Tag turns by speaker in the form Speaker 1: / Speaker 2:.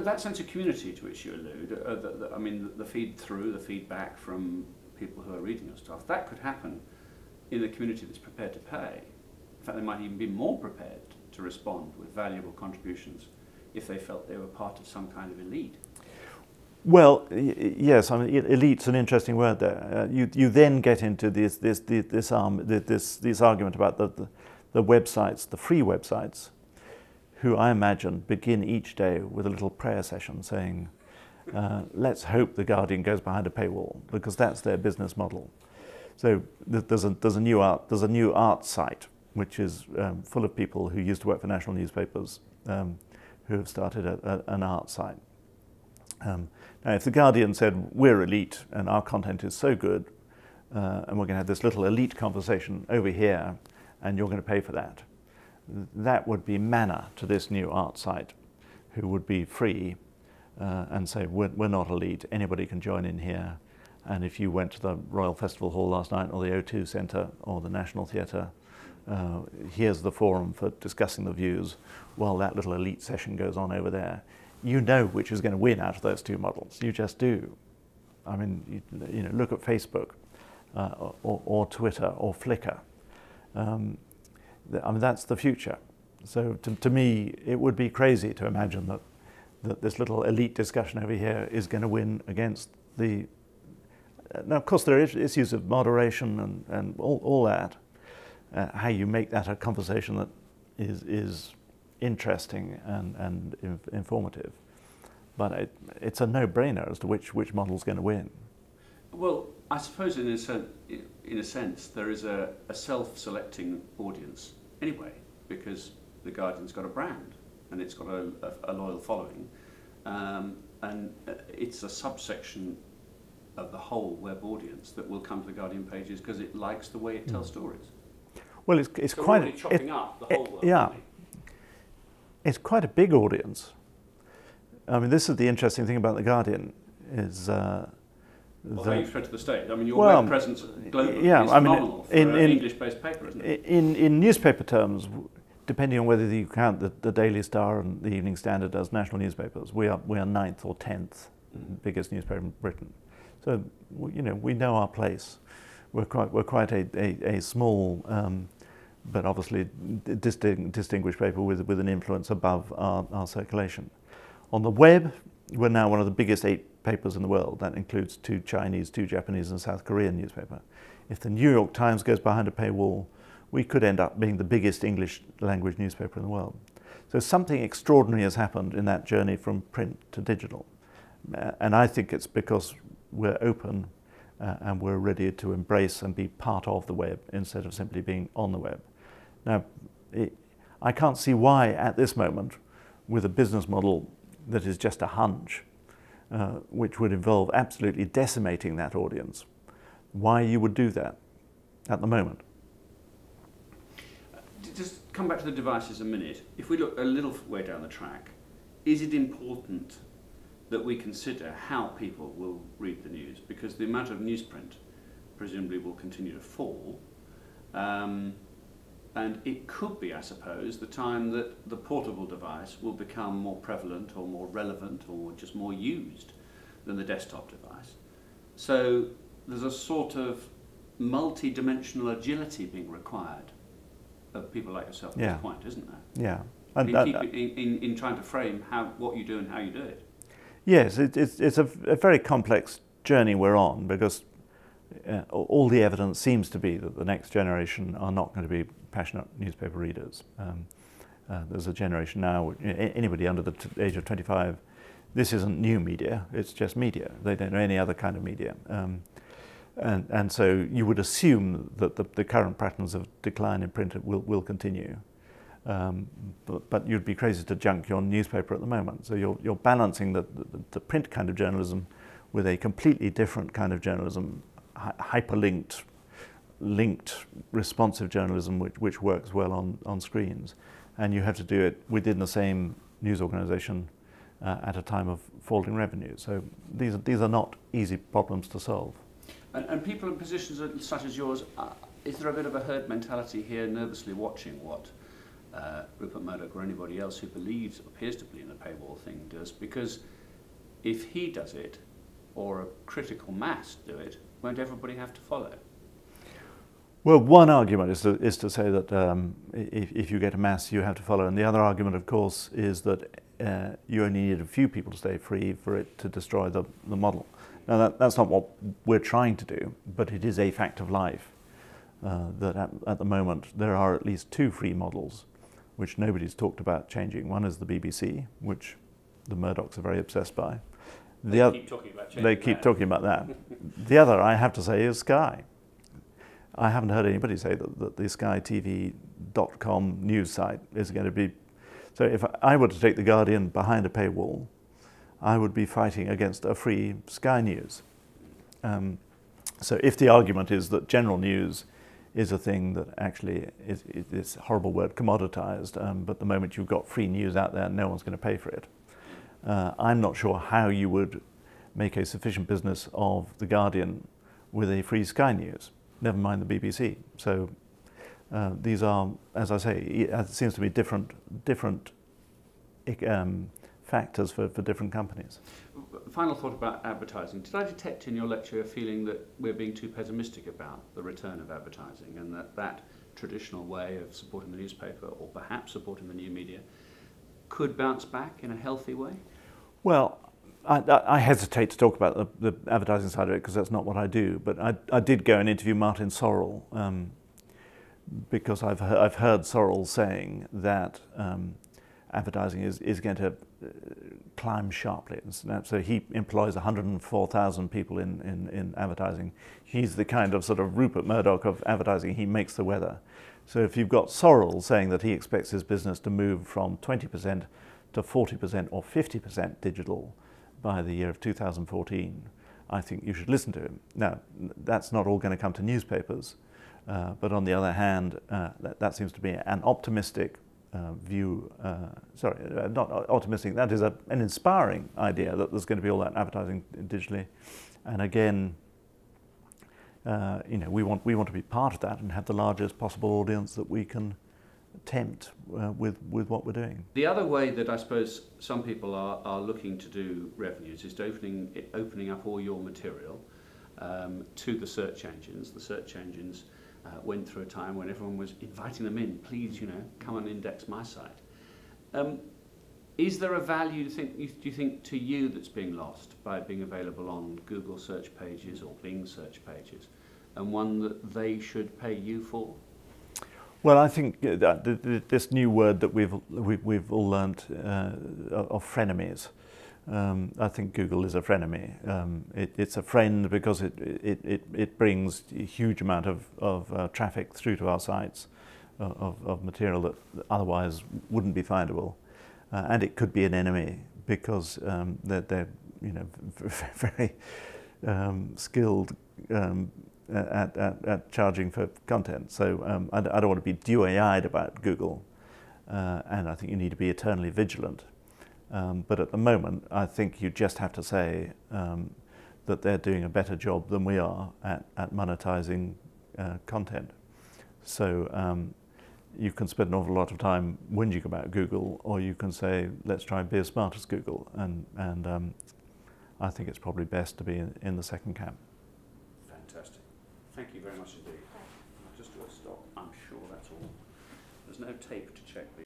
Speaker 1: that sense of community to which you allude, I mean, the feedback from people who are reading your stuff, that could happen in a community that's prepared to pay. In fact, they might even be more prepared to respond with valuable contributions if they felt they were part of some kind of elite.
Speaker 2: Well, yes, I mean, elite's an interesting word there. You then get into this argument about the websites, the free websites, who I imagine begin each day with a little prayer session saying, let's hope the Guardian goes behind a paywall, because that's their business model. So there's a new art site which is full of people who used to work for national newspapers who have started an art site. Now, if the Guardian said, we're elite and our content is so good, and we're going to have this little elite conversation over here, and you're going to pay for that, that would be manna to this new art site, who would be free and say, we're not elite, anybody can join in here. And if you went to the Royal Festival Hall last night, or the O2 Centre, or the National Theatre, here's the forum for discussing the views while that little elite session goes on over there. You know which is going to win out of those two models. You just do. I mean, you know, look at Facebook or Twitter or Flickr. I mean, that's the future. So to me, it would be crazy to imagine that this little elite discussion over here is going to win against the... Now, of course, there are issues of moderation and all that. How you make that a conversation that is interesting and informative. But it's a no-brainer as to which model's going to win.
Speaker 1: Well, I suppose in a sense there is a self-selecting audience anyway, because the Guardian's got a brand and it's got a loyal following, and it's a subsection of the whole web audience that will come to the Guardian pages because it likes the way it tells stories.
Speaker 2: Well, it's
Speaker 1: so
Speaker 2: quite...
Speaker 1: We're really chopping up the whole world.
Speaker 2: Yeah. It's quite a big audience. I mean, this is the interesting thing about The Guardian, is...
Speaker 1: how you spread to the state. I mean, your web presence globally is phenomenal for an English-based paper, isn't it?
Speaker 2: In newspaper terms, depending on whether you count the Daily Star and the Evening Standard as national newspapers, we are 9th or 10th biggest newspaper in Britain. So, you know, we know our place. We're quite a small, but obviously distinguished paper with an influence above our circulation. On the web, we're now one of the biggest 8 papers in the world. That includes 2 Chinese, 2 Japanese and South Korean newspaper. If the New York Times goes behind a paywall, we could end up being the biggest English language newspaper in the world. So something extraordinary has happened in that journey from print to digital. And I think it's because we're open and we're ready to embrace and be part of the web instead of simply being on the web. Now, I can't see why at this moment, with a business model that is just a hunch, which would involve absolutely decimating that audience, why you would do that at the moment.
Speaker 1: Just come back to the devices a minute. If we look a little way down the track, is it important that we consider how people will read the news? Because the amount of newsprint presumably will continue to fall. And it could be, I suppose, the time that the portable device will become more prevalent or more relevant or just more used than the desktop device. So there's a sort of multi-dimensional agility being required of people like yourself at this point, isn't there?
Speaker 2: Yeah.
Speaker 1: In trying to frame what you do and how you do it.
Speaker 2: Yes, it's a very complex journey we're on, because all the evidence seems to be that the next generation are not going to be passionate newspaper readers. There's a generation now, anybody under the age of 25, this isn't new media, it's just media. They don't know any other kind of media. And so you would assume that the current patterns of decline in print will continue. But you'd be crazy to junk your newspaper at the moment. So you're balancing the print kind of journalism with a completely different kind of journalism, hyperlinked, linked, responsive journalism, which works well on screens. And you have to do it within the same news organisation at a time of falling revenue. So these are not easy problems to solve.
Speaker 1: And people in positions such as yours, is there a bit of a herd mentality here, nervously watching what Rupert Murdoch or anybody else who appears to believe in the paywall thing does, because if he does it, or a critical mass do it, won't everybody have to follow?
Speaker 2: Well, one argument is to say that if you get a mass, you have to follow. And the other argument, of course, is that you only need a few people to stay free for it to destroy the model. Now, that's not what we're trying to do, but it is a fact of life that at the moment there are at least two free models which nobody's talked about changing. One is the BBC, which the Murdochs are very obsessed by.
Speaker 1: They keep talking about changing
Speaker 2: They keep talking about that. The other, I have to say, is Sky. I haven't heard anybody say that the skytv.com news site is going to be... So if I were to take The Guardian behind a paywall, I would be fighting against a free Sky News. So if the argument is that general news is a thing that actually is this horrible word, commoditized, but the moment you've got free news out there, no one's going to pay for it. I'm not sure how you would make a sufficient business of The Guardian with a free Sky News, never mind the BBC. So these are, as I say, it seems to be different factors for different companies.
Speaker 1: Final thought about advertising. Did I detect in your lecture a feeling that we're being too pessimistic about the return of advertising, and that traditional way of supporting the newspaper, or perhaps supporting the new media, could bounce back in a healthy way?
Speaker 2: Well, I hesitate to talk about the advertising side of it because that's not what I do, but I did go and interview Martin Sorrell because I've heard Sorrell saying that advertising is going to climb sharply. So he employs 104,000 people in advertising. He's the kind of sort of Rupert Murdoch of advertising. He makes the weather. So if you've got Sorrell saying that he expects his business to move from 20% to 40% or 50% digital by the year of 2014, I think you should listen to him. Now, that's not all going to come to newspapers, but on the other hand, that seems to be an optimistic view, not optimistic, that is an inspiring idea that there's going to be all that advertising digitally. And again, we want to be part of that and have the largest possible audience that we can tempt with what we're doing.
Speaker 1: The other way that I suppose some people are looking to do revenues is opening up all your material to the search engines. The search engines went through a time when everyone was inviting them in. Please, come and index my site. Is there a value, do you think, to you that's being lost by being available on Google search pages or Bing search pages, and one that they should pay you for?
Speaker 2: Well, I think that this new word that we've all learnt of frenemies. I think Google is a frenemy. It's a friend because it brings a huge amount of traffic through to our sites of material that otherwise wouldn't be findable, and it could be an enemy because they're very skilled at charging for content. So I don't want to be dewy-eyed about Google, and I think you need to be eternally vigilant. But at the moment, I think you just have to say that they're doing a better job than we are at monetizing content. So you can spend an awful lot of time whinging about Google, or you can say, let's try and be as smart as Google. And I think it's probably best to be in the second camp.
Speaker 1: Fantastic. Thank you very much indeed. I'll just do a stop. I'm sure that's all. There's no tape to check the